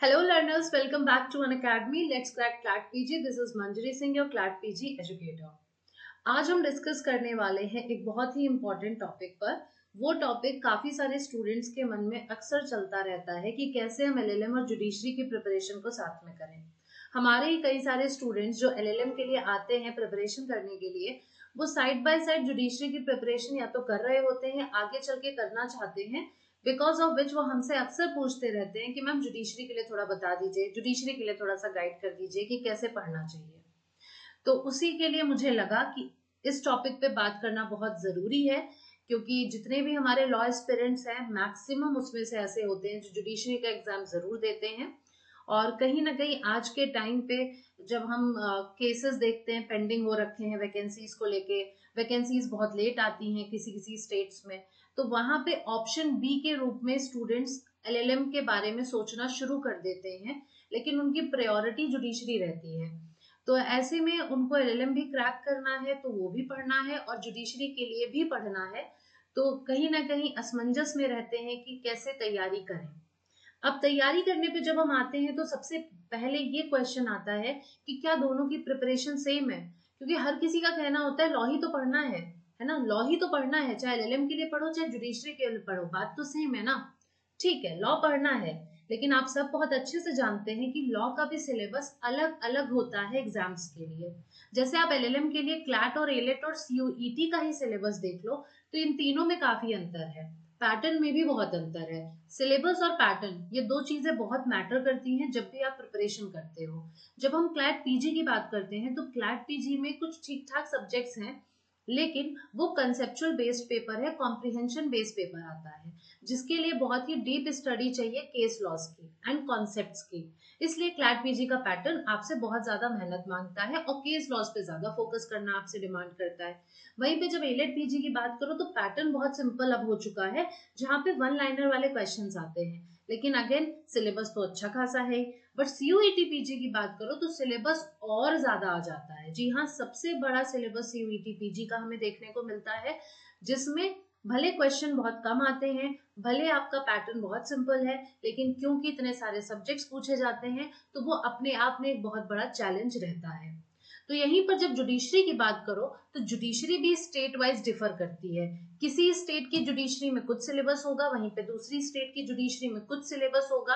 Hello learners, welcome back to an academy. Let's crack CLAT PG. This is Manjari Singh, your CLAT PG educator. आज हम discuss करने वाले हैं एक बहुत ही इम्पोर्टेंट टॉपिक पर। वो टॉपिक काफी सारे स्टूडेंट्स के मन में अक्सर चलता रहता है कि कैसे हम एलएलएम और जुडिशरी की प्रिपरेशन को साथ में करें। हमारे ही कई सारे स्टूडेंट्स जो एलएलएम के लिए आते हैं प्रिपरेशन करने के लिए, वो साइड बाय साइड जुडिशरी की प्रिपरेशन या तो कर रहे होते हैं, आगे चल के करना चाहते हैं, बिकॉज ऑफ विच वो हमसे अक्सर पूछते रहते हैं कि मैम जुडिशरी के लिए थोड़ा बता दीजिए, जुडिशरी के लिए थोड़ा सा गाइड कर दीजिए कि कैसे पढ़ना चाहिए। तो उसी के लिए मुझे लगा कि इस टॉपिक पे बात करना बहुत जरूरी है, क्योंकि जितने भी हमारे लॉ एस्पिरेंट्स हैं मैक्सिमम उसमें से ऐसे होते हैं जो जुडिशरी का एग्जाम जरूर देते हैं। और कहीं ना कहीं आज के टाइम पे जब हम केसेस देखते हैं पेंडिंग हो रखे हैं वैकेंसीज को लेके, वैकेंसीज बहुत लेट आती हैं किसी किसी स्टेट्स में, तो वहां पे ऑप्शन बी के रूप में स्टूडेंट्स एलएलएम के बारे में सोचना शुरू कर देते हैं, लेकिन उनकी प्रायोरिटी जुडिशरी रहती है। तो ऐसे में उनको एलएलएम भी क्रैक करना है तो वो भी पढ़ना है और जुडिशरी के लिए भी पढ़ना है, तो कहीं ना कहीं असमंजस में रहते हैं कि कैसे तैयारी करें। अब तैयारी करने पे जब हम आते हैं तो सबसे पहले ये क्वेश्चन आता है कि क्या दोनों की प्रिपरेशन सेम है, क्योंकि हर किसी का कहना होता है लॉ ही तो पढ़ना है ना, लॉ ही तो पढ़ना है, चाहे एलएलएम के लिए पढ़ो चाहे जुडिशरी के लिए पढ़ो, बात तो सेम है ना। ठीक है, लॉ पढ़ना है, लेकिन आप सब बहुत अच्छे से जानते हैं कि लॉ का भी सिलेबस अलग अलग होता है एग्जाम्स के लिए। जैसे आप एलएलएम के लिए क्लैट और एलेट और सीयूईटी का ही सिलेबस देख लो, तो इन तीनों में काफी अंतर है, पैटर्न में भी बहुत अंतर है। सिलेबस और पैटर्न ये दो चीजें बहुत मैटर करती हैं जब भी आप प्रिपरेशन करते हो। जब हम क्लैट पीजी की बात करते हैं तो क्लैट पीजी में कुछ ठीक ठाक सब्जेक्ट्स हैं, लेकिन वो कंसेप्चुअल बेस्ड पेपर है, कॉम्प्रिहेंशन बेस्ड पेपर आता है, जिसके लिए बहुत ही डीप स्टडी चाहिए केस लॉस की एंड कॉन्सेप्ट्स की। इसलिए क्लैट पीजी का पैटर्न आपसे बहुत ज्यादा मेहनत मांगता है और केस लॉस पे ज्यादा फोकस करना आपसे डिमांड करता है। वहीं पे जब एलेट पीजी की बात करो तो पैटर्न बहुत सिंपल अब हो चुका है, जहाँ पे वन लाइनर वाले क्वेश्चंस आते हैं, लेकिन अगेन सिलेबस तो अच्छा खासा है। बट सीयूईटी पीजी की बात करो तो सिलेबस और ज्यादा आ जाता है। जी हाँ, सबसे बड़ा सिलेबस सीयूईटी पीजी का हमें देखने को मिलता है, जिसमें भले क्वेश्चन बहुत कम आते हैं, भले आपका पैटर्न बहुत सिंपल है, लेकिन क्योंकि इतने सारे सब्जेक्ट्स पूछे जाते हैं तो वो अपने आप में एक बहुत बड़ा चैलेंज रहता है। तो यहीं पर जब जुडिशरी की बात करो तो जुडिशरी भी स्टेट वाइज डिफर करती है। किसी स्टेट की जुडिशरी में कुछ सिलेबस होगा, वहीं पे दूसरी स्टेट की जुडिशरी में कुछ सिलेबस होगा।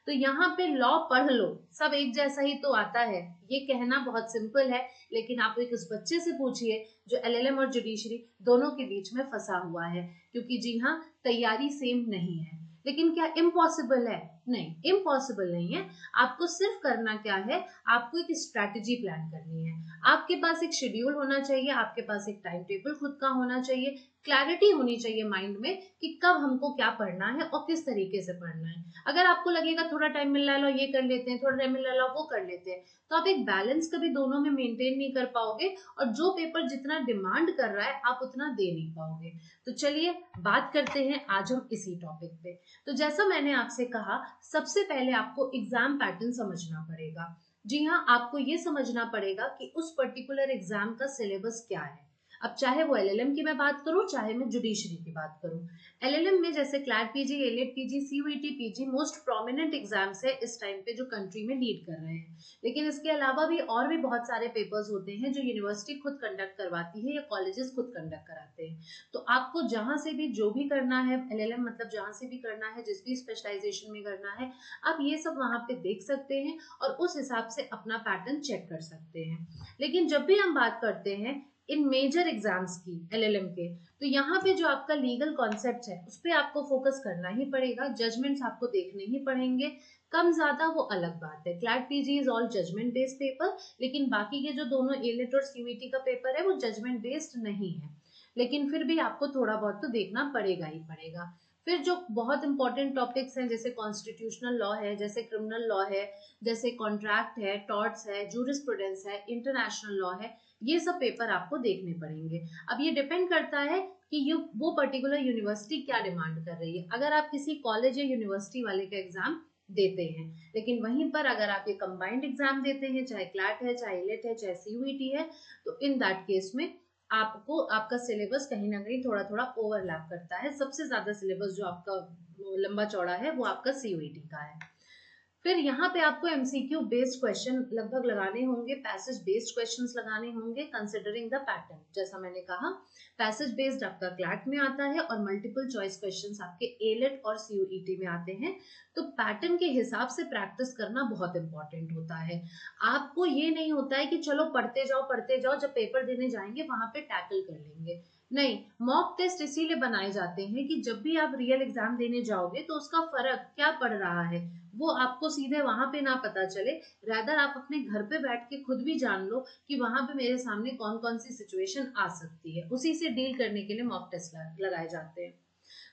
तो यहाँ पे लॉ पढ़ लो, सब एक जैसा ही तो आता है, ये कहना बहुत सिंपल है, लेकिन आप एक उस बच्चे से पूछिए जो एलएलएम और जुडिशरी दोनों के बीच में फंसा हुआ है, क्योंकि जी हाँ, तैयारी सेम नहीं है। लेकिन क्या इम्पॉसिबल है? नहीं, इम्पॉसिबल नहीं है। आपको सिर्फ करना क्या है, आपको एक स्ट्रैटेजी प्लान करनी है, आपके पास एक शेड्यूल होना चाहिए, आपके पास एक टाइम टेबल खुद का होना चाहिए, क्लैरिटी होनी चाहिए माइंड में कि कब हमको क्या पढ़ना है और किस तरीके से पढ़ना है। अगर आपको लगेगा थोड़ा टाइम मिल रहा है लो ये कर लेते हैं, थोड़ा टाइम मिल रहा है लो वो कर लेते हैं, तो आप एक बैलेंस कभी दोनों में मेंटेन नहीं कर पाओगे, और जो पेपर जितना डिमांड कर रहा है आप उतना दे नहीं पाओगे। तो चलिए बात करते हैं आज हम इसी टॉपिक पे। तो जैसा मैंने आपसे कहा, सबसे पहले आपको एग्जाम पैटर्न समझना पड़ेगा। जी हाँ, आपको ये समझना पड़ेगा कि उस पर्टिकुलर एग्जाम का सिलेबस क्या है। अब चाहे वो एलएलएम की मैं बात करूं चाहे मैं जुडिशरी की बात करूं, एलएलएम में जैसे CLAT PG, AILET PG, CUET PG most prominent exams है इस टाइम पे जो कंट्री में लीड कर रहे हैं। लेकिन इसके अलावा भी और भी बहुत सारे पेपर्स होते हैं जो यूनिवर्सिटी खुद कंडक्ट करवाती है या कॉलेजेस खुद कंडक्ट कराते हैं। तो आपको जहां से भी जो भी करना है एलएलएम, मतलब जहां से भी करना है, जिस भी स्पेशलाइजेशन में करना है, आप ये सब वहां पे देख सकते हैं और उस हिसाब से अपना पैटर्न चेक कर सकते हैं। लेकिन जब भी हम बात करते हैं इन मेजर एग्जाम्स की एलएलएम के, तो यहाँ पे जो आपका लीगल कॉन्सेप्ट है उस पर आपको फोकस करना ही पड़ेगा, जजमेंट्स आपको देखने ही पड़ेंगे, कम ज्यादा वो अलग बात है। CLAT PG is all judgement based paper, लेकिन बाकी के जो दोनों एलेट और सीयूईटी का पेपर है वो जजमेंट बेस्ड नहीं है, लेकिन फिर भी आपको थोड़ा बहुत तो देखना पड़ेगा ही पड़ेगा। फिर जो बहुत इंपॉर्टेंट टॉपिक्स हैं जैसे कॉन्स्टिट्यूशनल लॉ है, जैसे क्रिमिनल लॉ है, जैसे कॉन्ट्रैक्ट है, टॉर्ट्स है, जूरिस्प्रूडेंस है, इंटरनेशनल लॉ है, ये सब पेपर आपको देखने पड़ेंगे। अब ये डिपेंड करता है कि वो पर्टिकुलर यूनिवर्सिटी क्या डिमांड कर रही है। अगर आप किसी कॉलेज या यूनिवर्सिटी वाले का एग्जाम देते हैं, लेकिन वहीं पर अगर आप ये कंबाइंड एग्जाम देते हैं, चाहे क्लैट है, चाहे इलेट है, चाहे सीयूईटी है, तो इन दैट केस में आपको आपका सिलेबस कहीं ना कहीं थोड़ा थोड़ा ओवरलैप करता है। सबसे ज्यादा सिलेबस जो आपका लंबा चौड़ा है वो आपका सीयूईटी का है। फिर यहाँ पे आपको एमसीक्यू बेस्ड क्वेश्चन लगभग लगाने होंगे, पैसेज बेस्ड क्वेश्चंस लगाने होंगे कंसिडरिंग द पैटर्न। जैसा मैंने कहा पैसेज बेस्ड आपका क्लैट में आता है और मल्टीपल चॉइस क्वेश्चंस आपके एलेट और सीयूईटी में आते हैं। तो पैटर्न के हिसाब से प्रैक्टिस करना बहुत इंपॉर्टेंट होता है। आपको ये नहीं होता है कि चलो पढ़ते जाओ, जब पेपर देने जाएंगे वहां पे टैकल कर लेंगे। नहीं, मॉक टेस्ट इसीलिए बनाए जाते हैं कि जब भी आप रियल एग्जाम देने जाओगे तो उसका फर्क क्या पड़ रहा है वो आपको सीधे वहां पे ना पता चले, रादर आप अपने घर पे बैठ के खुद भी जान लो कि वहां पे मेरे सामने कौन कौन सी सिचुएशन आ सकती है। उसी से डील करने के लिए मॉक टेस्ट लगाए जाते हैं।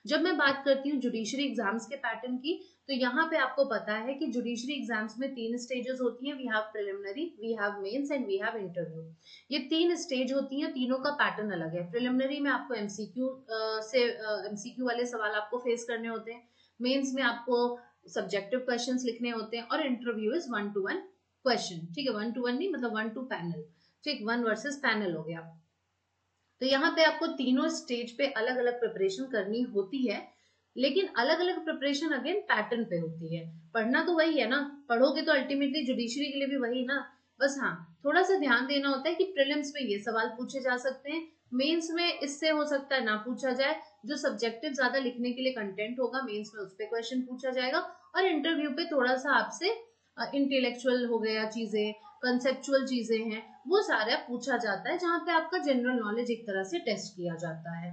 जब मैं बात करती हूँ जुडिशरी एग्जाम्स के पैटर्न की, तो यहाँ पे आपको पता है कि जुडिशरी एग्जाम्स में 3 स्टेजेस होती हैं। We have preliminary, we have mains and we have interview. ये 3 स्टेज होती हैं, तीनों का पैटर्न अलग है। प्रिलिमिनरी में आपको एमसीक्यू वाले सवाल आपको फेस करने होते हैं, मेंस में आपको सब्जेक्टिव क्वेश्चंस लिखने होते हैं, और इंटरव्यू इज 1-to-1 क्वेश्चन। ठीक है, 1-to-1 नहीं, मतलब 1 to पैनल। ठीक, 1 वर्सेस पैनल हो गया। तो यहाँ पे आपको तीनों स्टेज पे अलग अलग प्रिपरेशन करनी होती है, लेकिन अलग अलग प्रिपरेशन अगेन पैटर्न पे होती है। पढ़ना तो वही है ना, पढ़ोगे तो अल्टीमेटली जुडिशरी के लिए भी वही ना। बस हाँ, थोड़ा सा ध्यान देना होता है कि प्रीलिम्स में ये सवाल पूछे जा सकते हैं, मेंस में इससे हो सकता है ना पूछा जाए। जो सब्जेक्टिव ज्यादा लिखने के लिए कंटेंट होगा मेंस में उस पर क्वेश्चन पूछा जाएगा, और इंटरव्यू पे थोड़ा सा आपसे इंटेलेक्चुअल हो गया चीजें, कंसेप्चुअल चीजें हैं, वो सारा पूछा जाता है, जहाँ पे आपका जनरल नॉलेज एक तरह से टेस्ट किया जाता है।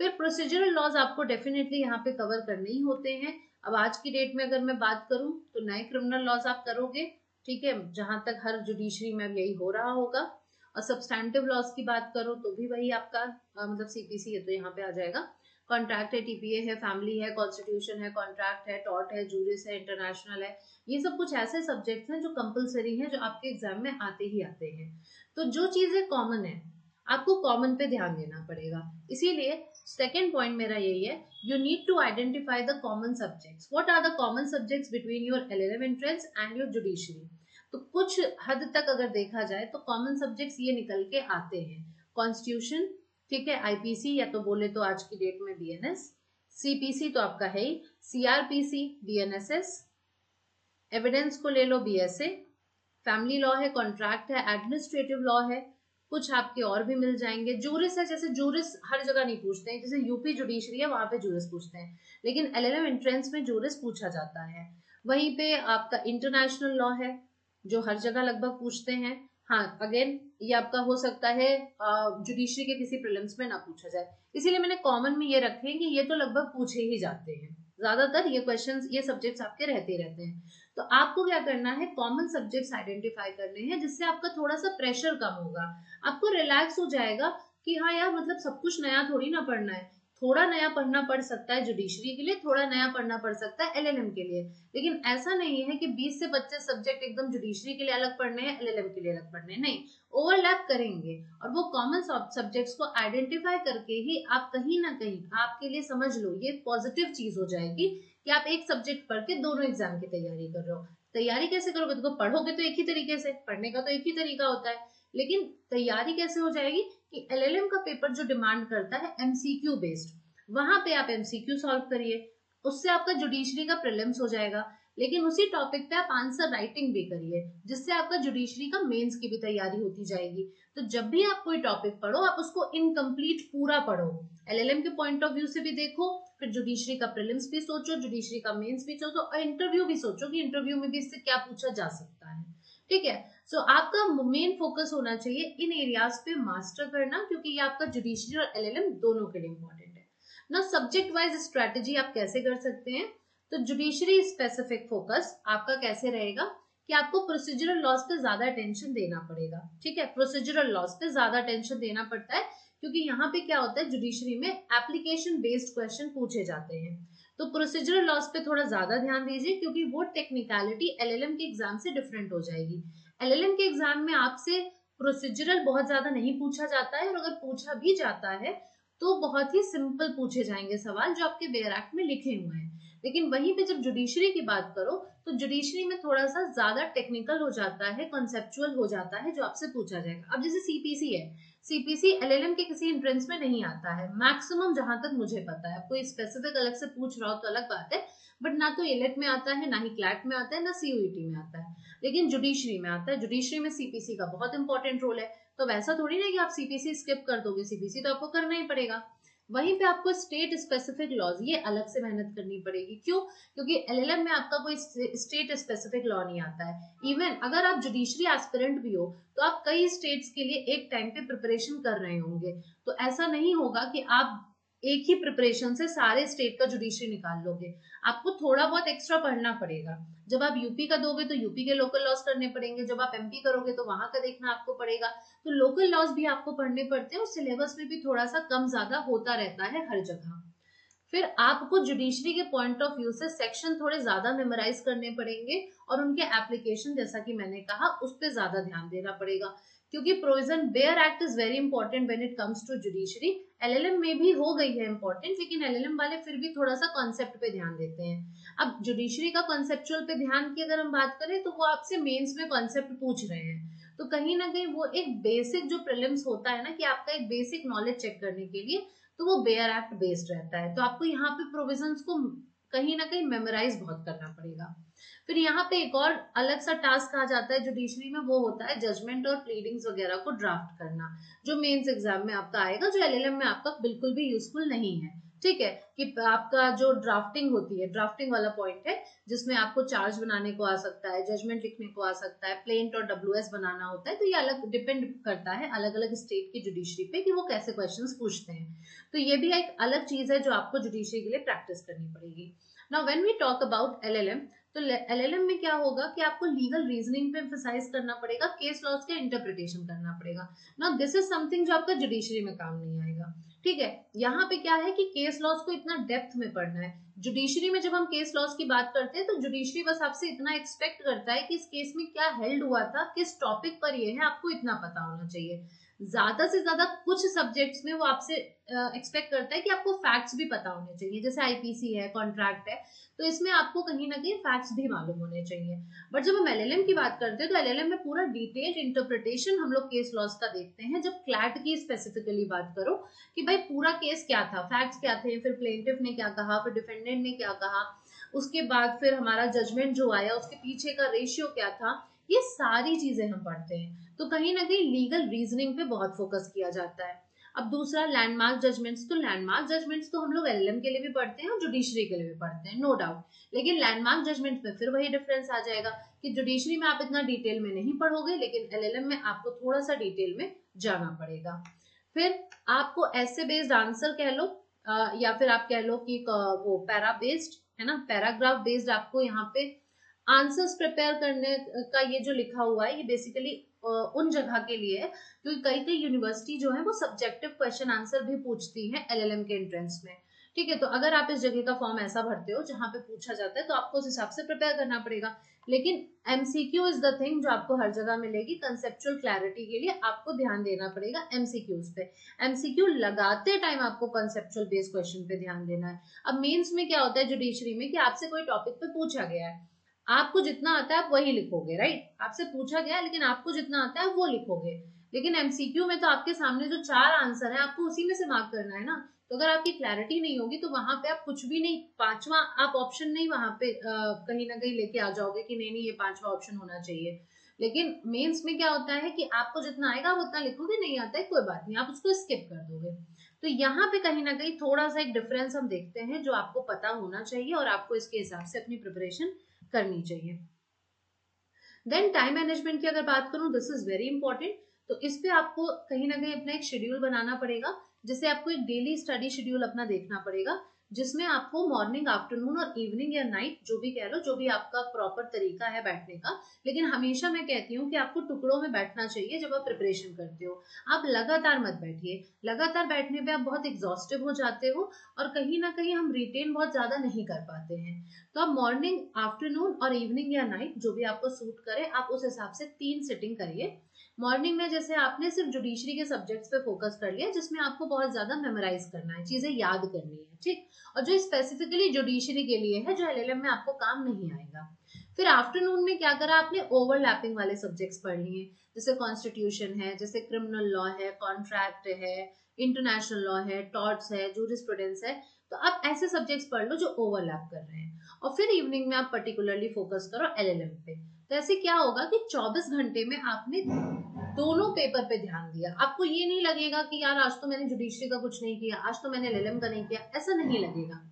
फिर प्रोसीजरल लॉज आपको डेफिनेटली यहाँ पे कवर करने ही होते हैं। अब आज की डेट में अगर मैं बात करूं तो नए क्रिमिनल लॉज आप करोगे, ठीक है, जहां तक हर जुडिशरी में यही हो रहा होगा। और सब्सटैंटिव लॉज की बात करो तो भी वही आपका मतलब सीपीसी है तो यहाँ पे आ जाएगा। कॉन्ट्रैक्ट है, टीपीए है, फैमिली है, कॉन्स्टिट्यूशन है, कॉन्ट्रैक्ट है, टॉर्ट है, जूरिस है, इंटरनेशनल है। ये सब कुछ ऐसे सब्जेक्ट्स हैं जो कंपलसरी हैं, जो आपके एग्जाम में आते ही आते हैं। तो जो चीजें कॉमन है आपको कॉमन पे ध्यान देना पड़ेगा। इसीलिए सेकेंड पॉइंट मेरा यही है, you need to identify the common subjects. What are the common subjects between your LLM entrance and your judiciary. तो कुछ हद तक अगर देखा जाए तो कॉमन सब्जेक्ट्स ये निकल के आते हैं। कॉन्स्टिट्यूशन, ठीक है, आईपीसी या तो बोले तो आज की डेट में बीएनएस, सीपीसी तो आपका है ही, सीआरपीसी, बीएनएसएस, एविडेंस को ले लो बीएसए, फैमिली लॉ है, कॉन्ट्रैक्ट है, एडमिनिस्ट्रेटिव लॉ है, कुछ आपके और भी मिल जाएंगे। जूरिस है, जैसे जूरिस हर जगह नहीं पूछते हैं, जैसे यूपी जुडिशरी है वहां पे जूरिस पूछते हैं, लेकिन एलएलएम एंट्रेंस में जूरिस पूछा जाता है। वहीं पे आपका इंटरनेशनल लॉ है जो हर जगह लगभग पूछते हैं। हाँ, अगेन ये आपका हो सकता है जुडिशरी के किसी प्रीलिम्स में ना पूछा जाए, इसीलिए मैंने कॉमन में ये रखे हैं कि ये तो लगभग पूछे ही जाते हैं। ज्यादातर ये क्वेश्चंस, ये सब्जेक्ट्स आपके रहते रहते हैं। तो आपको क्या करना है, कॉमन सब्जेक्ट्स आइडेंटिफाई करने हैं, जिससे आपका थोड़ा सा प्रेशर कम होगा, आपको रिलैक्स हो जाएगा कि हाँ यार मतलब सब कुछ नया थोड़ी ना पढ़ना है। थोड़ा नया पढ़ना पड़ सकता है जुडिशरी के लिए, थोड़ा नया पढ़ना पड़ सकता है एलएलएम के लिए, लेकिन ऐसा नहीं है कि 20 से 25 सब्जेक्ट एकदम जुडिशरी के लिए अलग पढ़ने हैं, एलएलएम के लिए अलग पढ़ने हैं। नहीं, ओवरलैप करेंगे, और वो कॉमन सब्जेक्ट्स को आइडेंटिफाई करके ही आप कहीं ना कहीं, आपके लिए समझ लो ये पॉजिटिव चीज हो जाएगी कि आप एक सब्जेक्ट पढ़ के दोनों एग्जाम की तैयारी कर रहे हो। तैयारी कैसे करोगे, तो पढ़ोगे तो एक ही तरीके से, पढ़ने का तो एक ही तरीका होता है, लेकिन तैयारी कैसे हो जाएगी कि एलएलएम का पेपर जो डिमांड करता है एमसीक्यू बेस्ड, वहां पे आप एमसीक्यू सॉल्व करिए, उससे आपका जुडिशरी का प्रीलिम्स हो जाएगा। लेकिन उसी टॉपिक पे आप आंसर राइटिंग भी करिए, जिससे आपका जुडिशरी का मेंस की भी तैयारी होती जाएगी। तो जब भी आप कोई टॉपिक पढ़ो आप उसको इनकम्प्लीट पूरा पढ़ो, एलएलएम के पॉइंट ऑफ व्यू से भी देखो, फिर जुडिशरी का प्रीलिम्स भी सोचो, जुडिशरी का मेंस भी सोचो, और इंटरव्यू भी सोचो कि इंटरव्यू में भी इससे क्या पूछा जा सकता है। ठीक है, सो आपका मेन फोकस होना चाहिए इन एरियाज पे मास्टर करना, क्योंकि ये आपका जुडिशरी और एलएलएम दोनों के लिए इंपॉर्टेंट है ना। सब्जेक्ट वाइज स्ट्रेटेजी आप कैसे कर सकते हैं, तो जुडिशरी स्पेसिफिक फोकस आपका कैसे रहेगा कि आपको प्रोसीजरल लॉज पे ज्यादा अटेंशन देना पड़ेगा। ठीक है, प्रोसीजरल लॉज पे ज्यादा अटेंशन देना पड़ता है, क्योंकि यहाँ पे क्या होता है, जुडिशरी में एप्लीकेशन बेस्ड क्वेश्चन पूछे जाते हैं। तो प्रोसीजरल लॉज पे थोड़ा ज्यादा ध्यान दीजिए, क्योंकि वो टेक्निकलिटी एलएलएम के एग्जाम से डिफरेंट हो जाएगी। एलएलएम के एग्जाम में आपसे प्रोसीजरल बहुत ज्यादा नहीं पूछा जाता है, और अगर पूछा भी जाता है तो बहुत ही सिंपल पूछे जाएंगे सवाल जो आपके बेयर एक्ट में लिखे हुए हैं। लेकिन वहीं पे जब जुडिशरी की बात करो तो जुडिशरी में थोड़ा सा ज्यादा टेक्निकल हो जाता है, कॉन्सेप्चुअल हो जाता है जो आपसे पूछा जाएगा। अब जैसे सीपीसी है, सीपीसी एलएलएम के किसी एंट्रेंस में नहीं आता है, मैक्सिमम जहां तक मुझे पता है। कोई स्पेसिफिक अलग से पूछ रहा हो तो अलग बात है, बट ना तो एलेट में आता है, ना ही क्लैट में आता है, ना सीयूईटी में आता है, लेकिन जुडिशरी में आता है। जुडिशरी में सीपीसी का बहुत इंपॉर्टेंट रोल है। तो वैसा थोड़ी ना कि आप सीपीसी स्किप कर दोगे, सीपीसी तो आपको करना ही पड़ेगा। वहीं पे आपको स्टेट स्पेसिफिक लॉज, ये अलग से मेहनत करनी पड़ेगी। क्यों? क्योंकि एलएलएम में आपका कोई स्टेट स्पेसिफिक लॉ नहीं आता है। इवन अगर आप जुडिशरी एस्पिरेंट भी हो तो आप कई स्टेट्स के लिए एक टाइम पे प्रिपरेशन कर रहे होंगे, तो ऐसा नहीं होगा कि आप एक ही प्रिपरेशन से सारे स्टेट का जुडिशरी निकाल लोगे। आपको थोड़ा बहुत एक्स्ट्रा पढ़ना पड़ेगा। जब आप यूपी का दोगे तो यूपी के लोकल लॉज करने पड़ेंगे, जब आप एमपी करोगे तो वहां का देखना आपको पड़ेगा। तो लोकल लॉज भी आपको पढ़ने पड़ते हैं और सिलेबस में भी थोड़ा सा कम ज्यादा होता रहता है हर जगह। फिर आपको जुडिशरी के पॉइंट ऑफ व्यू से सेक्शन थोड़े ज्यादा मेमोराइज करने पड़ेंगे और उनके एप्लीकेशन, जैसा कि मैंने कहा, उस पर ज्यादा ध्यान देना पड़ेगा। क्योंकि provision bare act is very important when it comes to judiciary. LLM में भी हो गई है इंपॉर्टेंट, लेकिन एलएलएम वाले फिर भी थोड़ा सा कॉन्सेप्ट पे ध्यान देते हैं। अब जुडिशरी का कॉन्सेप्चुअल पे ध्यान की अगर हम बात करें तो वो आपसे मेंस में कॉन्सेप्ट पूछ रहे हैं, तो कहीं ना कहीं वो एक बेसिक जो प्रीलिम्स होता है ना, कि आपका एक बेसिक नॉलेज चेक करने के लिए, तो वो बेयर एक्ट बेस्ड रहता है। तो आपको यहाँ पे प्रोविजंस को कहीं ना कहीं मेमोराइज बहुत करना पड़ेगा। फिर यहाँ पे एक और अलग सा टास्क आ जाता है जुडिशरी में, वो होता है जजमेंट और प्लीडिंग्स वगैरह को ड्राफ्ट करना, जो मेंस एग्जाम में आपका आएगा, जो एलएलएम में आपका बिल्कुल भी यूजफुल नहीं है। ठीक है, कि आपका जो ड्राफ्टिंग होती है, ड्राफ्टिंग वाला पॉइंट है, जिसमें आपको चार्ज बनाने को आ सकता है, जजमेंट लिखने को आ सकता है, प्लेंट और डब्ल्यूएस बनाना होता है। तो ये अलग डिपेंड करता है अलग अलग स्टेट की जुडिशरी पे कि वो कैसे क्वेश्चंस पूछते हैं। तो ये भी एक अलग चीज है जो आपको जुडिशरी के लिए प्रैक्टिस करनी पड़ेगी। Now when we talk about LLM, तो एलएलएम में क्या होगा कि आपको लीगल रीजनिंग पे एम्फसाइज करना पड़ेगा, केस लॉज का इंटरप्रिटेशन करना पड़ेगा। नाउ दिस इज समथिंग जो आपका जुडिशरी में काम नहीं आएगा। ठीक है, यहाँ पे क्या है कि केस लॉज को इतना डेप्थ में पढ़ना है। जुडिशरी में जब हम केस लॉज की बात करते हैं तो जुडिशरी बस आपसे इतना एक्सपेक्ट करता है कि इस केस में क्या हेल्ड हुआ था, किस टॉपिक पर ये है, आपको इतना पता होना चाहिए। ज्यादा से ज्यादा कुछ सब्जेक्ट्स में वो आपसे एक्सपेक्ट करता है कि आपको फैक्ट्स भी पता होने चाहिए, जैसे आईपीसी है, कॉन्ट्रैक्ट है, तो इसमें आपको कहीं ना कहीं फैक्ट्स भी मालूम होने चाहिए। बट जब हम एलएलएम की बात करते हैं तो एलएलएम में पूरा डिटेल्ड इंटरप्रिटेशन हम लोग केस लॉज का देखते हैं। जब क्लैट की स्पेसिफिकली बात करो कि भाई पूरा केस क्या था, फैक्ट्स क्या थे, फिर प्लेंटिफ ने क्या कहा, फिर डिफेंडेंट ने क्या कहा, उसके बाद फिर हमारा जजमेंट जो आया उसके पीछे का रेशियो क्या था, ये सारी चीजें हम पढ़ते हैं। तो कहीं ना कहीं लीगल रीजनिंग पे बहुत फोकस किया जाता है। अब दूसरा लैंडमार्क जजमेंट्स, तो लैंडमार्क जजमेंट्स तो हम लोग एलएलएम के लिए भी पढ़ते हैं और जुडिशरी के लिए भी पढ़ते हैं, नो डाउट। लेकिन लैंडमार्क जजमेंट में फिर वही डिफरेंस आ जाएगा कि जुडिशरी में आप इतना डिटेल में नहीं पढ़ोगे, लेकिन एलएलएम में आपको थोड़ा सा डिटेल में जाना पड़ेगा। फिर आपको ऐसे बेस्ड आंसर कह लो, या फिर आप कह लो कि वो पैरा बेस्ड है ना, पैराग्राफ बेस्ड आपको यहाँ पे आंसर्स प्रिपेयर करने का ये जो लिखा हुआ है, ये बेसिकली उन जगह के लिए है क्योंकि कई कई यूनिवर्सिटी जो है वो सब्जेक्टिव क्वेश्चन आंसर भी पूछती है एलएलएम के एंट्रेंस में। ठीक है, तो अगर आप इस जगह का फॉर्म ऐसा भरते हो जहां पे पूछा जाता है तो आपको उस हिसाब से प्रिपेयर करना पड़ेगा। लेकिन एमसीक्यू इज द थिंग जो आपको हर जगह मिलेगी। कंसेप्चुअल क्लैरिटी के लिए आपको ध्यान देना पड़ेगा एमसीक्यूज पे। एमसीक्यू लगाते टाइम आपको कंसेप्चुअल बेस्ड क्वेश्चन पे ध्यान देना है। अब मेंस में क्या होता है जुडिशरी में कि आपसे कोई टॉपिक पे पूछा गया है, आपको जितना आता है आप वही लिखोगे, राइट। आपसे पूछा गया लेकिन आपको जितना आता है वो लिखोगे। लेकिन एमसीक्यू में तो आपके सामने जो 4 आंसर है आपको उसी में से मार्क करना है ना। तो अगर आपकी क्लैरिटी नहीं होगी तो वहां पे आप कुछ भी नहीं, पांचवा आप ऑप्शन नहीं वहां पे कहीं ना कहीं लेके आ जाओगे कि नहीं नहीं ये पांचवा ऑप्शन होना चाहिए। लेकिन मेंस में क्या होता है कि आपको जितना आएगा आप उतना लिखोगे, नहीं आता है कोई बात नहीं, आप उसको स्किप कर दोगे। तो यहाँ पे कहीं ना कहीं थोड़ा सा एक डिफरेंस हम देखते हैं जो आपको पता होना चाहिए और आपको इसके हिसाब से अपनी प्रिपरेशन करनी चाहिए। देन टाइम मैनेजमेंट की अगर बात करूं, दिस इज वेरी इंपॉर्टेंट। तो इस पे आपको कहीं ना कहीं अपना एक शेड्यूल बनाना पड़ेगा, जिसे आपको एक डेली स्टडी शेड्यूल अपना देखना पड़ेगा, जिसमें आपको मॉर्निंग, आफ्टरनून और इवनिंग या नाइट जो भी कह लो, जो भी आपका प्रॉपर तरीका है बैठने का। लेकिन हमेशा मैं कहती हूँ कि आपको टुकड़ों में बैठना चाहिए जब आप प्रिपरेशन करते हो। आप लगातार मत बैठिए, लगातार बैठने पे आप बहुत एग्जॉस्टिव हो जाते हो और कहीं ना कहीं हम रिटेन बहुत ज्यादा नहीं कर पाते हैं। तो आप मॉर्निंग, आफ्टरनून और इवनिंग या नाइट जो भी आपको सूट करे, आप उस हिसाब से 3 सिटिंग करिए। मॉर्निंग में जैसे आपने सिर्फ जुडिशरी के सब्जेक्ट्स पे फोकस कर लिया जिसमें आपको बहुत ज्यादा मेमोराइज करना है, चीजें याद करनी है, ठीक, और जो स्पेसिफिकली जुडिशरी के लिए है, जो एलएलएम में आपको काम नहीं आएगा। फिर आफ्टरनून में क्या करा आपने, ओवरलैपिंग वाले सब्जेक्ट्स पढ़ लिए, जैसे कॉन्स्टिट्यूशन है, जैसे क्रिमिनल लॉ है, कॉन्ट्रैक्ट है, इंटरनेशनल लॉ है, टॉर्ट्स है, जूरिस्प्रूडेंस है। तो आप ऐसे सब्जेक्ट्स पढ़ लो जो ओवरलैप कर रहे हैं, और फिर इवनिंग में आप पर्टिकुलरली फोकस करो एलएलएम पे। तो ऐसे क्या होगा कि 24 घंटे में आपने दोनों पेपर पे ध्यान दिया। आपको ये नहीं लगेगा कि यार आज तो मैंने जुडिशरी का कुछ नहीं किया, आज तो मैंने एलएलएम का नहीं किया, ऐसा नहीं लगेगा।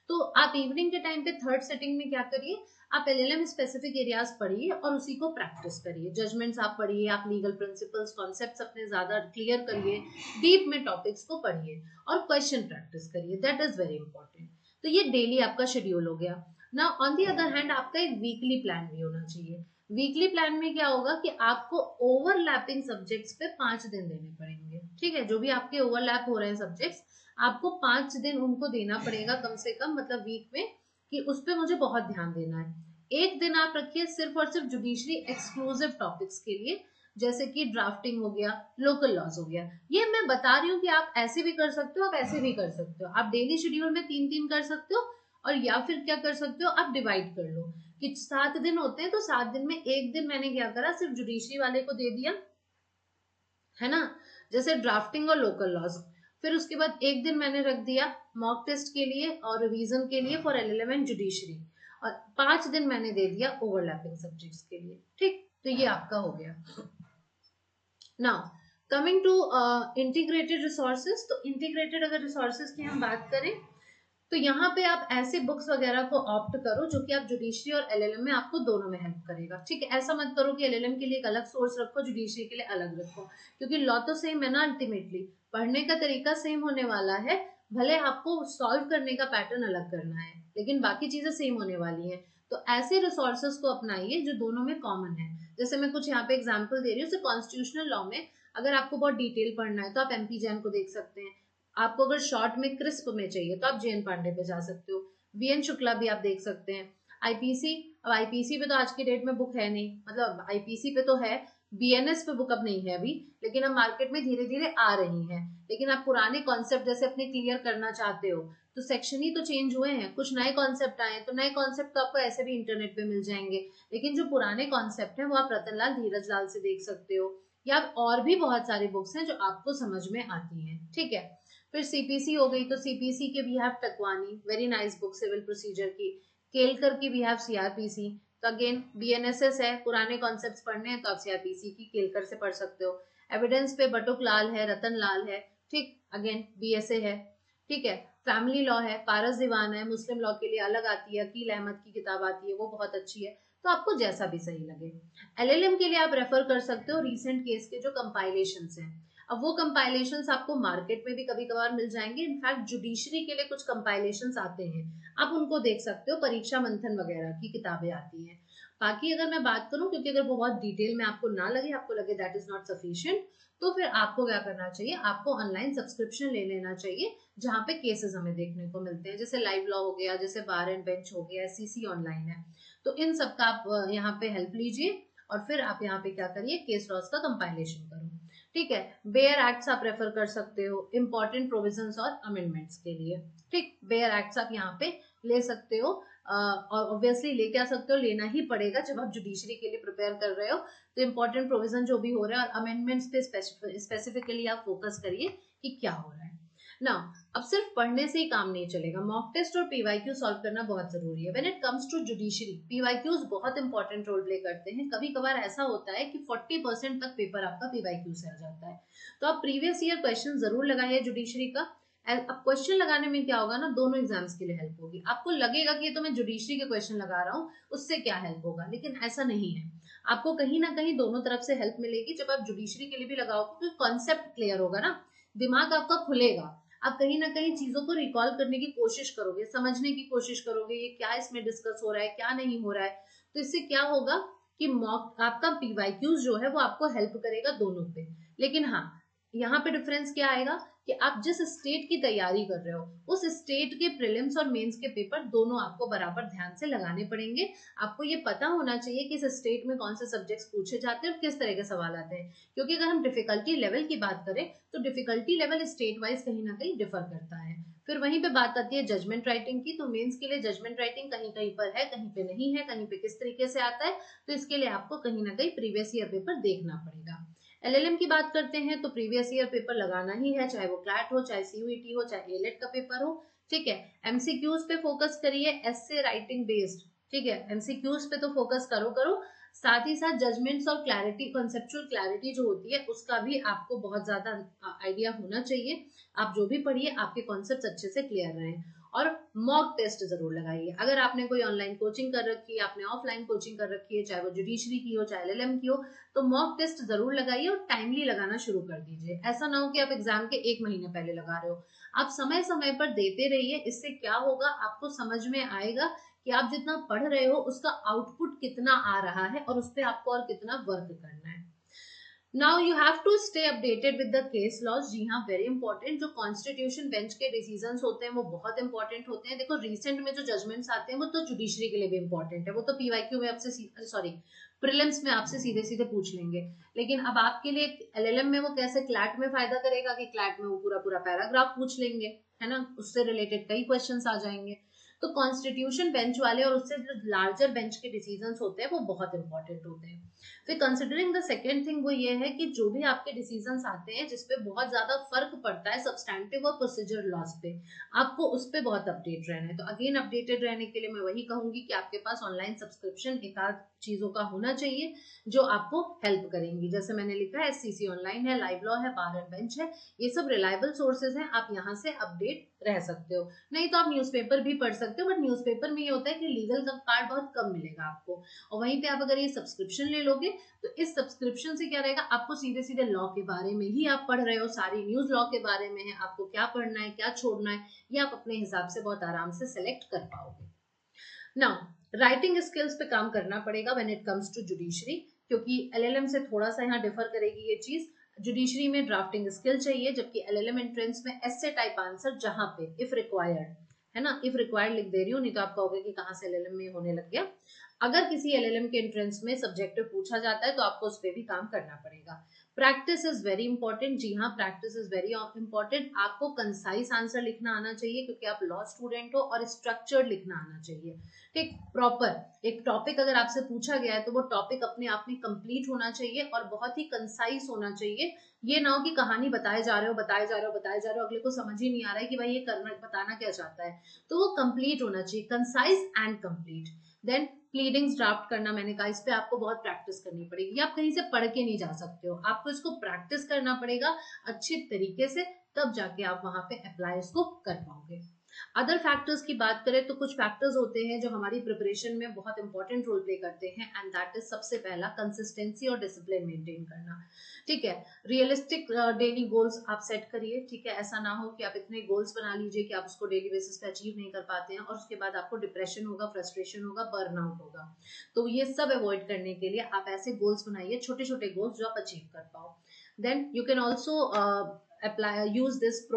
तो आप इवनिंग के टाइम पे थर्ड सेटिंग में क्या करिए, आप एलएलएम स्पेसिफिक एरियाज पढ़िए और उसी को प्रैक्टिस करिए। जजमेंट्स आप पढ़िए, आप लीगल प्रिंसिपल्स, कॉन्सेप्ट्स अपने ज्यादा क्लियर करिए, डीप में टॉपिक्स को पढ़िए और क्वेश्चन प्रैक्टिस करिए, दैट इज वेरी इंपॉर्टेंट। तो ये डेली आपका शेड्यूल हो गया ना। ऑन दी अदर हैंड आपका एक वीकली प्लान भी होना चाहिए। वीकली प्लान में क्या होगा कि आपको ओवरलैपिंग सब्जेक्ट्स पे 5 दिन देने पड़ेंगे, ठीक है, जो भी आपके ओवरलैप हो रहे हैं सब्जेक्ट्स, आपको 5 दिन उनको देना पड़ेगा कम से कम, मतलब वीक में, कि उस पर मुझे बहुत ध्यान देना है। एक दिन आप रखिए सिर्फ और सिर्फ जुडिशरी एक्सक्लूसिव टॉपिक्स के लिए, जैसे कि ड्राफ्टिंग हो गया, लोकल लॉज हो गया। ये मैं बता रही हूँ कि आप ऐसे भी कर सकते हो, आप ऐसे भी कर सकते हो, आप डेली शेड्यूल में 3-3 कर सकते हो, और या फिर क्या कर सकते हो, आप डिवाइड कर लो कि 7 दिन होते हैं, तो 7 दिन में एक दिन मैंने क्या करा, सिर्फ जुडिशरी वाले को दे दिया, है ना, जैसे ड्राफ्टिंग और लोकल लॉज। फिर उसके बाद एक दिन मैंने रख दिया मॉक टेस्ट के लिए और रिवीजन के लिए फॉर एलएलएम एंड जुडिशरी, और 5 दिन मैंने दे दिया ओवरलैपिंग सब्जेक्ट्स के लिए, ठीक। तो ये आपका हो गया। Now coming to integrated resources. तो इंटीग्रेटेड अगर रिसोर्सेज की हम बात करें, तो यहाँ पे आप ऐसे बुक्स वगैरह को ऑप्ट करो जो कि आप जुडिशरी और एलएलएम में आपको दोनों में हेल्प करेगा, ठीक है। ऐसा मत करो कि एलएलएम के लिए एक अलग सोर्स रखो, जुडिशरी के लिए अलग रखो, क्योंकि लॉ तो सेम है ना, अल्टीमेटली पढ़ने का तरीका सेम होने वाला है, भले आपको सॉल्व करने का पैटर्न अलग करना है, लेकिन बाकी चीजें सेम होने वाली है। तो ऐसे रिसोर्सेज को अपनाइए जो दोनों में कॉमन है। जैसे मैं कुछ यहाँ पे एग्जाम्पल दे रही हूँ, कॉन्स्टिट्यूशनल लॉ में अगर आपको बहुत डिटेल पढ़ना है तो आप एमपी जैन को देख सकते हैं। आपको अगर शॉर्ट में क्रिस्प में चाहिए तो आप जैन पांडे पे जा सकते हो, वीएन शुक्ला भी आप देख सकते हैं। आईपीसी, अब आईपीसी पे तो आज की डेट में बुक है नहीं, मतलब आईपीसी पे तो है, बीएनएस पे बुक अब नहीं है अभी, लेकिन अब मार्केट में धीरे धीरे आ रही है। लेकिन आप पुराने कॉन्सेप्ट जैसे अपने क्लियर करना चाहते हो तो सेक्शन ही तो चेंज हुए हैं, कुछ नए कॉन्सेप्ट आए हैं, तो नए कॉन्सेप्ट तो आपको ऐसे भी इंटरनेट पे मिल जाएंगे, लेकिन जो पुराने कॉन्सेप्ट है वो आप रतनलाल धीरज लाल से देख सकते हो, या और भी बहुत सारी बुक्स हैं जो आपको समझ में आती हैं, ठीक है। फिर सीपीसी हो गई, तो सीपीसी के we have Takwani, very nice book civil procedure की। केलकर की वी हैव सीआरपीसी। तो अगेन बीएनएसएस है, पुराने कॉन्सेप्ट्स पढ़ने हैं तो आप सीआरपीसी की केलकर से पढ़ सकते हो। एविडेंस पे बटुक लाल है, रतन लाल है, ठीक, अगेन बीएसए है, ठीक है। फैमिली लॉ है, पारस दीवान है, मुस्लिम लॉ के लिए अलग आती है, अकील अहमद की किताब आती है, वो बहुत अच्छी है। तो आपको जैसा भी सही लगे। एलएलएम के लिए आप रेफर कर सकते हो रिसेंट केस के जो कंपाइलेशंस हैं। अब वो कंपाइलेशंस आपको मार्केट में भी कभी कभार मिल जाएंगे, इनफैक्ट जुडिशरी के लिए कुछ कंपाइलेशंस आते हैं, आप उनको देख सकते हो, परीक्षा मंथन वगैरह की किताबें आती हैं। बाकी अगर मैं बात करूं, क्योंकि अगर वो बहुत डिटेल में आपको ना लगे, आपको लगे दैट इज नॉट सफिशिएंट, तो फिर आपको क्या करना चाहिए, आपको ऑनलाइन सब्सक्रिप्शन ले लेना चाहिए, जहाँ पे केसेस हमें देखने को मिलते हैं, जैसे लाइव लॉ हो गया, जैसे बार एंड बेंच हो गया, एससीसी ऑनलाइन है। तो इन सब का आप यहाँ पे हेल्प लीजिए और फिर आप यहाँ पे क्या करिए, केस लॉस का कंपाइलेशन करो, ठीक है। बेयर एक्ट्स आप रेफर कर सकते हो इंपॉर्टेंट प्रोविजंस और अमेंडमेंट्स के लिए, ठीक। बेयर एक्ट्स आप यहाँ पे ले सकते हो, और ऑब्वियसली लेके आ सकते हो, लेना ही पड़ेगा जब आप जुडिशरी के लिए प्रिपेयर कर रहे हो। तो इंपॉर्टेंट प्रोविजन जो भी हो रहा है और अमेंडमेंट्स पे स्पेसिफिकली आप फोकस करिए कि क्या हो रहा है ना। अब सिर्फ पढ़ने से ही काम नहीं चलेगा, मॉक टेस्ट और पीवाईक्यू सॉल्व करना बहुत जरूरी है। When it comes to judiciary, PYQs बहुत इंपॉर्टेंट रोल प्ले करते हैं। कभी कभार ऐसा होता है कि 40% तक पेपर आपका पीवाईक्यू से आ जाता है, तो आप प्रीवियस ईयर क्वेश्चन जरूर लगाइए जुडिशरी का। अब क्वेश्चन लगाने में क्या होगा ना, दोनों एग्जाम्स के लिए हेल्प होगी। आपको लगेगा कि ये तो मैं जुडिशरी के क्वेश्चन लगा रहा हूँ, उससे क्या हेल्प होगा, लेकिन ऐसा नहीं है। आपको कहीं ना कहीं दोनों तरफ से हेल्प मिलेगी जब आप जुडिशरी के लिए भी लगाओगे, क्योंकि कॉन्सेप्ट क्लियर होगा ना, दिमाग आपका खुलेगा, आप कहीं ना कहीं चीजों को रिकॉल करने की कोशिश करोगे, समझने की कोशिश करोगे, ये क्या इसमें डिस्कस हो रहा है, क्या नहीं हो रहा है। तो इससे क्या होगा कि मॉक आपका पीवाईक्यूज जो है वो आपको हेल्प करेगा दोनों पे। लेकिन हाँ, यहाँ पे डिफरेंस क्या आएगा कि आप जिस स्टेट की तैयारी कर रहे हो उस स्टेट के प्रीलिम्स और मेंस के पेपर दोनों आपको बराबर ध्यान से लगाने पड़ेंगे। आपको ये पता होना चाहिए कि इस स्टेट में कौन से सब्जेक्ट्स पूछे जाते हैं और किस तरह के सवाल आते हैं, क्योंकि अगर हम डिफिकल्टी लेवल की बात करें तो डिफिकल्टी लेवल स्टेट वाइज कहीं ना कहीं डिफर करता है। फिर वहीं पे बात आती है जजमेंट राइटिंग की, तो मेंस के लिए जजमेंट राइटिंग कहीं कहीं पर है, कहीं पे नहीं है, कहीं पे किस तरीके से आता है, तो इसके लिए आपको कहीं ना कहीं प्रीवियस ईयर पेपर देखना पड़ेगा। एलएलएम की बात करते हैं तो प्रीवियस ईयर पेपर लगाना ही है, चाहे वो क्लैट हो, चाहे सीयूईटी हो, चाहे एलेट का पेपर हो। ठीक है, एमसीक्यूज पे फोकस करिए, एस्से राइटिंग बेस्ड। ठीक है, एमसीक्यूज पे तो फोकस करो करो, साथ ही साथ जजमेंट्स और क्लैरिटी, कॉन्सेप्चुअल क्लैरिटी जो होती है उसका भी आपको बहुत ज्यादा आइडिया होना चाहिए। आप जो भी पढ़िए आपके कॉन्सेप्ट अच्छे से क्लियर रहें। और मॉक टेस्ट जरूर लगाइए। अगर आपने कोई ऑनलाइन कोचिंग कर रखी है, आपने ऑफलाइन कोचिंग कर रखी है, चाहे वो जुडिशरी की हो चाहे एलएलएम की हो, तो मॉक टेस्ट जरूर लगाइए और टाइमली लगाना शुरू कर दीजिए। ऐसा ना हो कि आप एग्जाम के 1 महीने पहले लगा रहे हो, आप समय समय पर देते रहिए। इससे क्या होगा, आपको समझ में आएगा कि आप जितना पढ़ रहे हो उसका आउटपुट कितना आ रहा है और उस पर आपको और कितना वर्क करना है। Now you have to stay updated with the case laws. जी हाँ, वेरी इंपॉर्टेंट। जो कॉन्स्टिट्यूशन बेंच के डिसीजंस होते हैं वो बहुत इंपॉर्टेंट होते हैं। देखो रिसेंट में जो जजमेंट्स आते हैं वो तो जुडिशरी के लिए भी इंपॉर्टेंट है, वो तो पीवाईक्यू में आपसे सॉरी प्रीलिम्स में आपसे सीधे सीधे पूछ लेंगे। लेकिन अब आपके लिए एलएलएम में वो कैसे क्लैट में फायदा करेगा कि क्लैट में वो पूरा पूरा पैराग्राफ पूछ लेंगे, है ना, उससे रिलेटेड कई क्वेश्चंस आ जाएंगे। तो कॉन्स्टिट्यूशन बेंच वाले और उससे जो लार्जर बेंच के डिसीजंस होते हैं वो बहुत इंपॉर्टेंट होते हैं। फिर कंसिडरिंग द सेकेंड थिंग वो ये है कि जो भी आपके डिसीजंस आते हैं जिसपे बहुत ज्यादा फर्क पड़ता है सब्सटैंटिव और प्रोसीजर लॉज पे, आपको उस पे बहुत अपडेट रहना है। तो अगेन अपडेटेड रहने के लिए मैं वही कहूंगी कि आपके पास ऑनलाइन सब्सक्रिप्शन एक आध चीजों का होना चाहिए जो आपको हेल्प करेंगी। जैसे मैंने लिखा है एससीसी ऑनलाइन है, लाइव लॉ है, बार एंड बेंच है, ये सब रिलायबल सोर्सेज हैं, आप यहाँ से अपडेट रह सकते हो। नहीं तो आप न्यूज़पेपर भी पढ़ सकते हो, बट न्यूज़पेपर में ये होता है कि लीगल का पार्ट बहुत कम मिलेगा आपको। और वहीं पे आप अगर ये सब्सक्रिप्शन ले लोगे तो इस सब्सक्रिप्शन से क्या रहेगा, आपको सीधे सीधे लॉ के बारे में ही आप पढ़ रहे हो, सारी न्यूज लॉ के बारे में है, आपको क्या पढ़ना है क्या छोड़ना है ये आप अपने हिसाब से बहुत आराम से सेलेक्ट कर पाओगे। नाउ राइटिंग स्किल्स पे काम करना पड़ेगा when it comes to judiciary, क्योंकि एलएलएम से थोड़ा सा यहाँ डिफर करेगी ये चीज। जुडिशरी में ड्राफ्टिंग स्किल चाहिए, जबकि एलएलएम एंट्रेंस में एस्से टाइप आंसर, जहां पे इफ रिक्वायर्ड, है ना, इफ रिक्वायर्ड लिख दे रही हूँ, नहीं तो आप कहोगे कि कहाँ से एलएलएम में होने लग गया। अगर किसी एलएलएम के एंट्रेंस में सब्जेक्टिव पूछा जाता है तो आपको उस पर भी काम करना पड़ेगा। Practice is very important. जी हाँ, प्रैक्टिस इज वेरी इंपॉर्टेंट। आपको कंसाइज आंसर लिखना आना चाहिए क्योंकि आप लॉ स्टूडेंट हो, और स्ट्रक्चर्ड लिखना आना चाहिए। ठीक, प्रॉपर एक टॉपिक अगर आपसे पूछा गया है तो वो टॉपिक अपने आप में कंप्लीट होना चाहिए और बहुत ही कंसाइज होना चाहिए। ये ना हो कि कहानी बताए जा रहे हो बताए जा रहे हो बताए जा रहे हो, अगले को समझ ही नहीं आ रहा है कि भाई ये करना बताना क्या चाहता है। तो वो कंप्लीट होना चाहिए, concise and complete. Then pleadings draft करना, मैंने कहा इस पे आपको बहुत प्रैक्टिस करनी पड़ेगी। आप कहीं से पढ़ के नहीं जा सकते हो, आपको इसको प्रैक्टिस करना पड़ेगा अच्छे तरीके से, तब जाके आप वहां पे अप्लाई इसको कर पाओगे। अदर फैक्टर्स की बात करें तो कुछ फैक्टर्स होते हैं जो हमारी प्रिपरेशन में बहुत इंपॉर्टेंट रोल प्ले करते हैं, एंड दैट इज सबसे पहला कंसिस्टेंसी और डिसिप्लिन मेंटेन करना। ठीक है, रियलिस्टिक डेली गोल्स आप सेट करिए। ठीक है, ऐसा ना हो कि आप इतने गोल्स बना लीजिए कि आप उसको डेली बेसिस पे अचीव नहीं कर पाते हैं और उसके बाद आपको डिप्रेशन होगा, फ्रस्ट्रेशन होगा, बर्नआउट होगा। तो ये सब अवॉइड करने के लिए आप ऐसे गोल्स बनाइए, छोटे छोटे गोल्स जो आप अचीव कर पाओ। Then you can also apply use this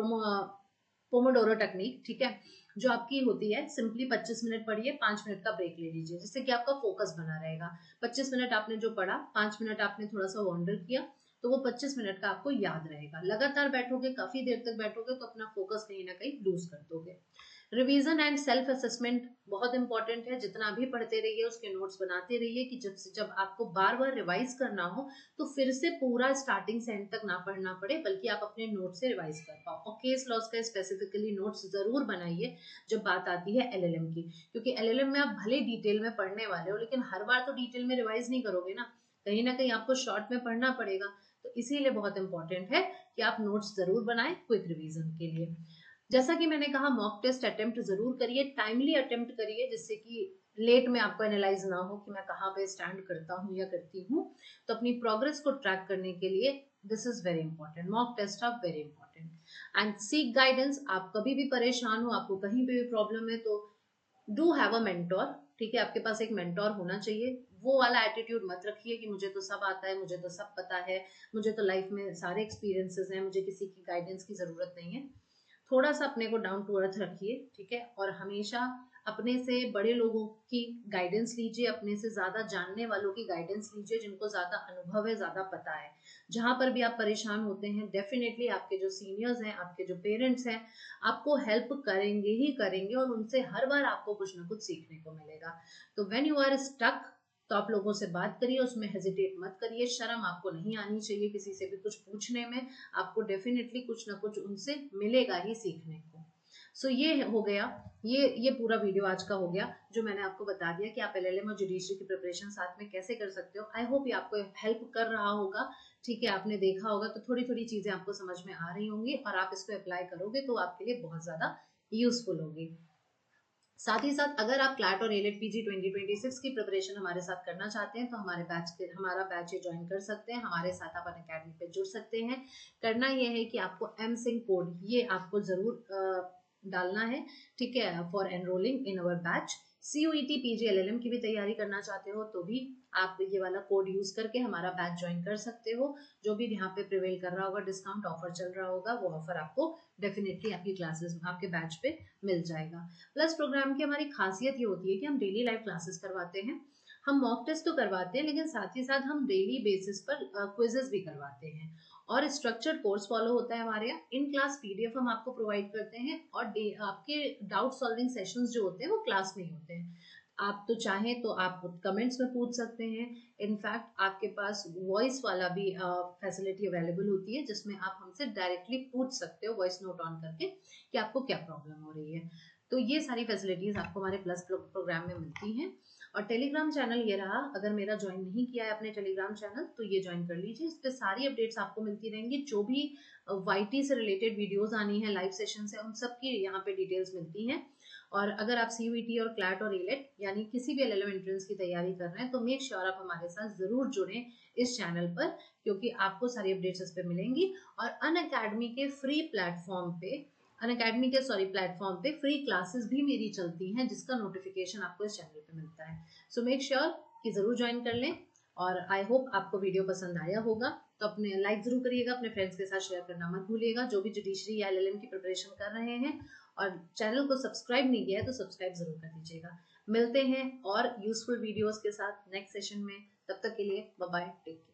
pomodoro technique. ठीक है, जो आपकी होती है सिंपली 25 मिनट पढ़िए, 5 मिनट का ब्रेक ले लीजिए, जिससे कि आपका फोकस बना रहेगा। 25 मिनट आपने जो पढ़ा, 5 मिनट आपने थोड़ा सा वॉन्डर किया, तो वो 25 मिनट का आपको याद रहेगा। लगातार बैठोगे, काफी देर तक बैठोगे तो अपना फोकस कहीं ना कहीं लूज कर दोगे। रिवीजन एंड सेल्फ असेसमेंट बहुत इंपॉर्टेंट है। जितना भी पढ़ते रहिए उसके नोट्स बनाते रहिए कि जब आपको बार बार रिवाइज करना हो तो फिर से पूरा स्टार्टिंग से एंड तक ना पढ़ना पड़े, बल्कि आप अपने नोट से रिवाइज कर पाओ। और केस लॉस का स्पेसिफिकली नोट्स जरूर बनाइए जब बात आती है एलएलएम की, क्योंकि एलएलएम में आप भले डिटेल में पढ़ने वाले हो लेकिन हर बार तो डिटेल में रिवाइज नहीं करोगे ना कहीं आपको शॉर्ट में पढ़ना पड़ेगा। तो इसीलिए बहुत इंपॉर्टेंट है कि आप नोट्स जरूर बनाएं क्विक रिवीजन के लिए। जैसा कि मैंने कहा, मॉक टेस्ट अटेम्प्ट जरूर करिए, टाइमली अटेम्प्ट करिए, जिससे कि लेट में आपको एनालाइज ना हो कि मैं कहाँ पे स्टैंड करता हूँ या करती हूँ। तो अपनी प्रोग्रेस को ट्रैक करने के लिए this is very important, mock test are very important. And seek guidance. आप कभी भी परेशान हो, आपको कहीं पे भी प्रॉब्लम है तो डू हैव अ मेंटोर। ठीक है, आपके पास एक मेंटोर होना चाहिए। वो वाला एटीट्यूड मत रखिए कि मुझे तो सब आता है, मुझे तो सब पता है, मुझे तो लाइफ में सारे एक्सपीरियंसेस हैं, मुझे किसी की गाइडेंस की जरूरत नहीं है। थोड़ा सा अपने को डाउन टू अर्थ रखिए, ठीक है, और हमेशा अपने से बड़े लोगों की गाइडेंस लीजिए, अपने से ज्यादा जानने वालों की गाइडेंस लीजिए, जिनको ज्यादा अनुभव है, ज्यादा पता है। जहां पर भी आप परेशान होते हैं, डेफिनेटली आपके जो सीनियर्स हैं, आपके जो पेरेंट्स हैं, आपको हेल्प करेंगे ही करेंगे, और उनसे हर बार आपको कुछ ना कुछ सीखने को मिलेगा। तो व्हेन यू आर स्टक, तो आप लोगों से बात करिए, उसमें हेजिटेट मत करिए, शर्म आपको नहीं आनी चाहिए किसी से भी कुछ पूछने में। आपको डेफिनेटली कुछ ना कुछ उनसे मिलेगा ही सीखने को। सो ये हो गया, ये पूरा वीडियो आज का हो गया, जो मैंने आपको बता दिया कि आप एलएलएम और जुडिशरी की प्रिपरेशन साथ में कैसे कर सकते हो। आई होप ये आपको हेल्प कर रहा होगा, ठीक है, आपने देखा होगा तो थोड़ी थोड़ी चीजें आपको समझ में आ रही होंगी, और आप इसको अप्लाई करोगे तो आपके लिए बहुत ज्यादा यूजफुल होगी। साथ ही साथ अगर आप क्लैट और एलेट पीजी 2026 की प्रिपरेशन हमारे साथ करना चाहते हैं, तो हमारा बैच ज्वाइन कर सकते हैं, हमारे साथ आप अनअकैडमी पे जुड़ सकते हैं। करना यह है कि आपको एमसिंग कोड ये आपको जरूर डालना है, ठीक है, for enrolling in our batch. CUET PG LLM की भी तैयारी करना चाहते हो तो भी आप ये वाला कोड यूज करके हमारा बैच ज्वाइन कर सकते हो। जो भी यहाँ पे प्रिवेल कर रहा होगा, डिस्काउंट ऑफर चल रहा होगा, वो ऑफर आपको डेफिनेटली आपकी क्लासेस, आपके बैच पे मिल जाएगा। प्लस प्रोग्राम की हमारी खासियत ये होती है कि हम डेली लाइव क्लासेस करवाते हैं, हम मॉक टेस्ट तो करवाते हैं, लेकिन साथ ही साथ हम डेली बेसिस पर क्विजेस भी करवाते हैं, और स्ट्रक्चर्ड कोर्स फॉलो होता है हमारे यहाँ। इन क्लास PDF हम आपको प्रोवाइड करते हैं, और आपके डाउट सॉल्विंग सेशंस जो होते हैं वो क्लास में ही होते हैं। आप तो चाहें तो आप कमेंट्स में पूछ सकते हैं। इनफैक्ट आपके पास वॉइस वाला भी फैसिलिटी अवेलेबल होती है, जिसमें आप हमसे डायरेक्टली पूछ सकते हो वॉइस नोट ऑन करके कि आपको क्या प्रॉब्लम हो रही है। तो ये सारी फैसिलिटीज आपको हमारे प्लस प्रोग्राम में मिलती हैं। और टेलीग्राम चैनल ये रहा, अगर मेरा ज्वाइन नहीं किया है अपने टेलीग्राम चैनल तो ये ज्वाइन कर लीजिए। इस पे सारी अपडेट्स आपको मिलती रहेंगी, जो भी YT से रिलेटेड वीडियोस आनी है, लाइव सेशन है, उन सब की यहाँ पे डिटेल्स मिलती हैं। और अगर आप CUET और क्लैट और एलेट यानी किसी भी LLM एंट्रेंस की तैयारी कर रहे हैं, तो मेक श्योर आप हमारे साथ जरूर जुड़ें इस चैनल पर, क्योंकि आपको सारी अपडेट्स इस पे मिलेंगी। और अनअकैडमी के प्लेटफॉर्म पे फ्री क्लासेस भी मेरी चलती हैं, जिसका नोटिफिकेशन आपको इस चैनल पे मिलता है। सो मेक श्योर कि जरूर ज्वाइन कर लें। और आई होप आपको वीडियो पसंद आया होगा, तो अपने लाइक जरूर करिएगा, अपने फ्रेंड्स के साथ शेयर करना मत भूलिएगा, जो भी जुडिशरी या LLM की प्रिपरेशन कर रहे हैं। और चैनल को सब्सक्राइब नहीं किया है तो सब्सक्राइब जरूर कर दीजिएगा। मिलते हैं और यूजफुल वीडियोस के साथ नेक्स्ट सेशन में। तब तक के लिए बाय बाय, टेक केयर।